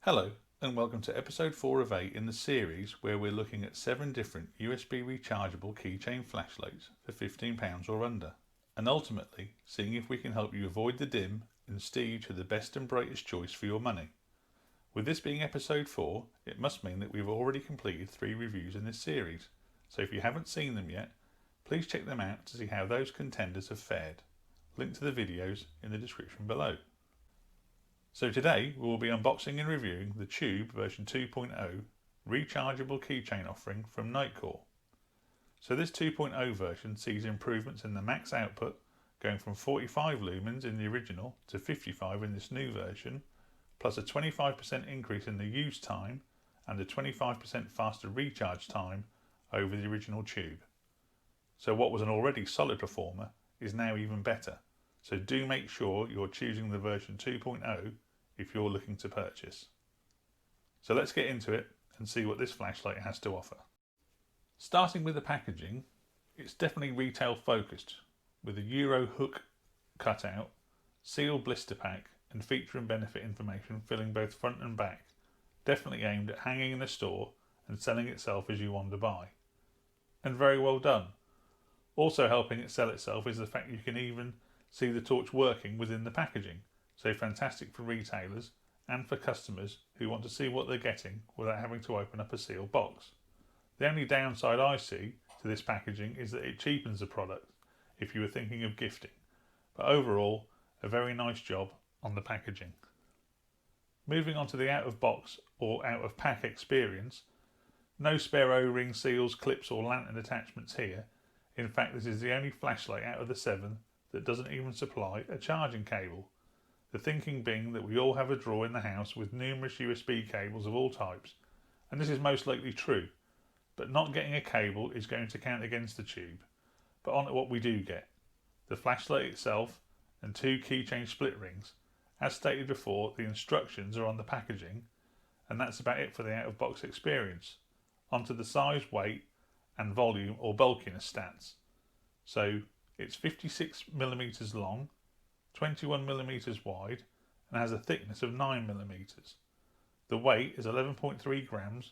Hello and welcome to episode 4 of 8 in the series where we're looking at 7 different USB rechargeable keychain flashlights for £15 or under, and ultimately seeing if we can help you avoid the dim and steer you to the best and brightest choice for your money. With this being episode 4, it must mean that we've already completed 3 reviews in this series, so if you haven't seen them yet, please check them out to see how those contenders have fared. Link to the videos in the description below. So today we will be unboxing and reviewing the Tube version 2.0 rechargeable keychain offering from NITECORE. So this 2.0 version sees improvements in the max output going from 45 lumens in the original to 55 in this new version, plus a 25% increase in the use time and a 25% faster recharge time over the original Tube. So what was an already solid performer is now even better. So do make sure you're choosing the version 2.0 if you're looking to purchase. So let's get into it and see what this flashlight has to offer. Starting with the packaging, it's definitely retail focused with a Euro hook cutout, sealed blister pack and feature and benefit information filling both front and back, definitely aimed at hanging in a store and selling itself as you wander by. And very well done. Also helping it sell itself is the fact you can even see the torch working within the packaging, so fantastic for retailers and for customers who want to see what they're getting without having to open up a sealed box. The only downside I see to this packaging is that it cheapens the product if you were thinking of gifting, but overall a very nice job on the packaging. Moving on to the out of box or out of pack experience, no spare O-ring seals, clips or lantern attachments here. In fact, this is the only flashlight out of the 7 that doesn't even supply a charging cable. The thinking being that we all have a drawer in the house with numerous USB cables of all types, and this is most likely true, but not getting a cable is going to count against the Tube. But on to what we do get. The flashlight itself and 2 keychain split rings. As stated before, the instructions are on the packaging, and that's about it for the out of box experience. Onto the size, weight and volume or bulkiness stats. So it's 56mm long, 21mm wide and has a thickness of 9mm. The weight is 11.3 grams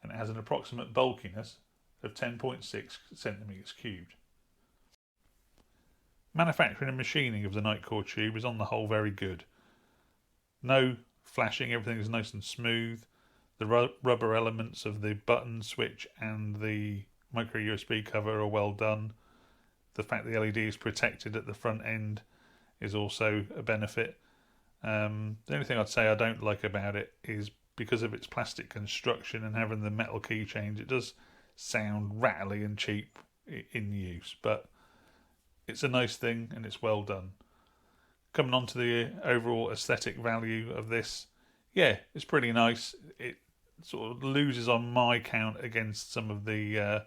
and it has an approximate bulkiness of 10.6 centimeters cubed. Manufacturing and machining of the NITECORE Tube is on the whole very good. No flashing, everything is nice and smooth. The rubber elements of the button, switch and the micro USB cover are well done. The fact the LED is protected at the front end is also a benefit. The only thing I'd say I don't like about it is because of its plastic construction and having the metal keychains, it does sound rattly and cheap in use, but it's a nice thing and it's well done. Coming on to the overall aesthetic value of this, yeah, it's pretty nice. It sort of loses on my count against some of the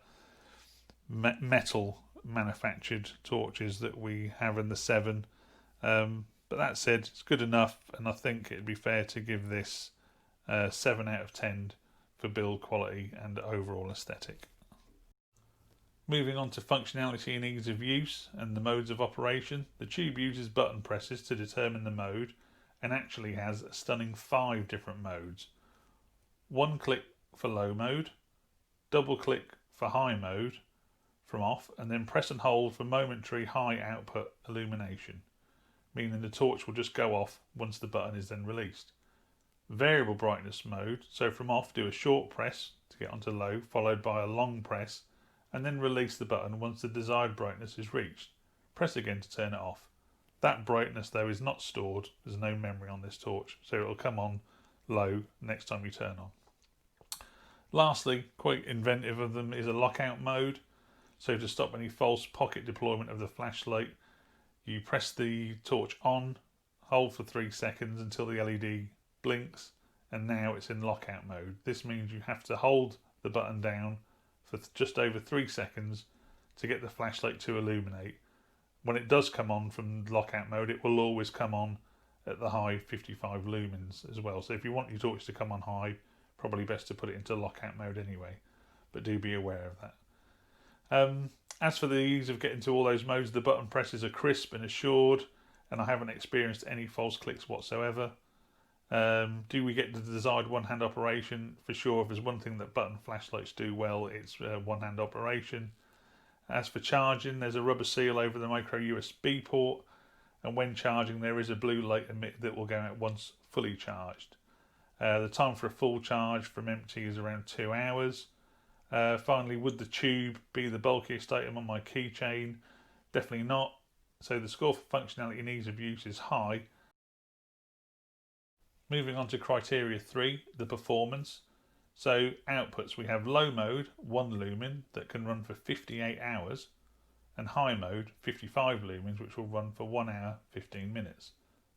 metal manufactured torches that we have in the 7, but that said, it's good enough, and I think it'd be fair to give this 7 out of 10 for build quality and overall aesthetic. Moving on to functionality and ease of use and the modes of operation, the Tube uses button presses to determine the mode and actually has a stunning 5 different modes. 1 click for low mode, double click for high mode from off, and then press and hold for momentary high output illumination, meaning the torch will just go off once the button is then released. Variable brightness mode, so from off do a short press to get onto low, followed by a long press, and then release the button once the desired brightness is reached. Press again to turn it off. That brightness though is not stored, there's no memory on this torch, so it will come on low next time you turn on. Lastly, quite inventive of them, is a lockout mode. So to stop any false pocket deployment of the flashlight, you press the torch on, hold for 3 seconds until the LED blinks, and now it's in lockout mode. This means you have to hold the button down for just over 3 seconds to get the flashlight to illuminate. When it does come on from lockout mode, it will always come on at the high 55 lumens as well. So if you want your torch to come on high, probably best to put it into lockout mode anyway, but do be aware of that. As for the ease of getting to all those modes, the button presses are crisp and assured, and I haven't experienced any false clicks whatsoever. Do we get the desired one-hand operation? For sure, if there's one thing that button flashlights do well, it's one-hand operation. As for charging, there's a rubber seal over the micro USB port, and when charging there is a blue light emitter that will go out once fully charged. The time for a full charge from empty is around 2 hours. Finally, would the tube be the bulkiest item on my keychain? Definitely not. So the score for functionality and ease of use is high. Moving on to criteria 3, the performance. So outputs, we have low mode, 1 lumen, that can run for 58 hours, and high mode, 55 lumens, which will run for 1 hour, 15 minutes.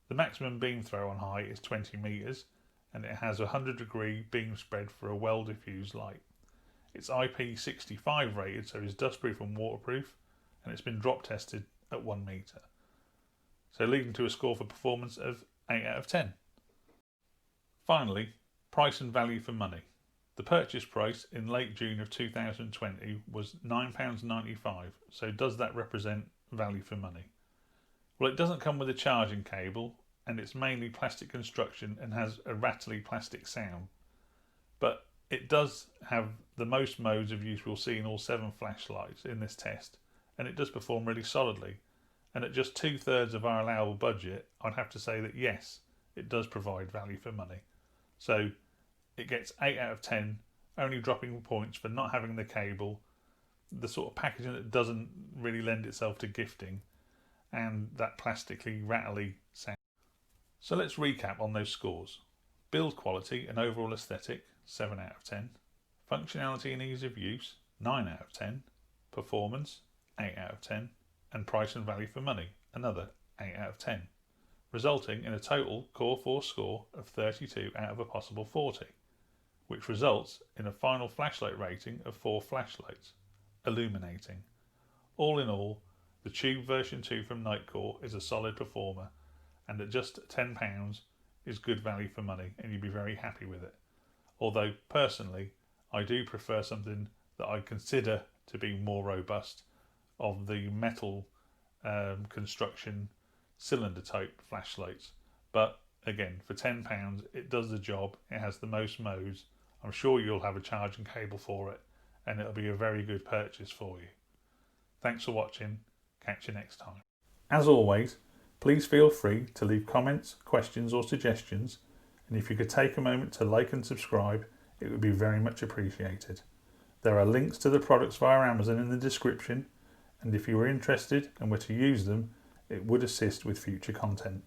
The maximum beam throw on high is 20 meters, and it has a 100-degree beam spread for a well-diffused light. It's IP65 rated, so it's dustproof and waterproof, and it's been drop tested at 1 meter. So leading to a score for performance of 8 out of 10. Finally, price and value for money. The purchase price in late June of 2020 was £9.95, so does that represent value for money? Well, it doesn't come with a charging cable, and it's mainly plastic construction and has a rattly plastic sound. But it does have the most modes of use we'll see in all 7 flashlights in this test, and it does perform really solidly. And at just 2/3 of our allowable budget, I'd have to say that yes, it does provide value for money. So it gets 8 out of 10, only dropping points for not having the cable, the sort of packaging that doesn't really lend itself to gifting, and that plastically rattly sound. So let's recap on those scores. Build quality and overall aesthetic, 7 out of 10. Functionality and ease of use, 9 out of 10. Performance, 8 out of 10. And price and value for money, another 8 out of 10. Resulting in a total Core 4 score of 32 out of a possible 40, which results in a final flashlight rating of 4 flashlights, illuminating. All in all, the Tube version 2 from NITECORE is a solid performer, and at just £10 is good value for money, and you'd be very happy with it. Although personally, I do prefer something that I consider to be more robust, of the metal construction cylinder type flashlights. But again, for £10 it does the job. It has the most modes. I'm sure you'll have a charging cable for it, and it'll be a very good purchase for you. Thanks for watching. Catch you next time. As always, please feel free to leave comments, questions or suggestions, and if you could take a moment to like and subscribe, it would be very much appreciated. There are links to the products via Amazon in the description, and if you were interested and were to use them, it would assist with future content.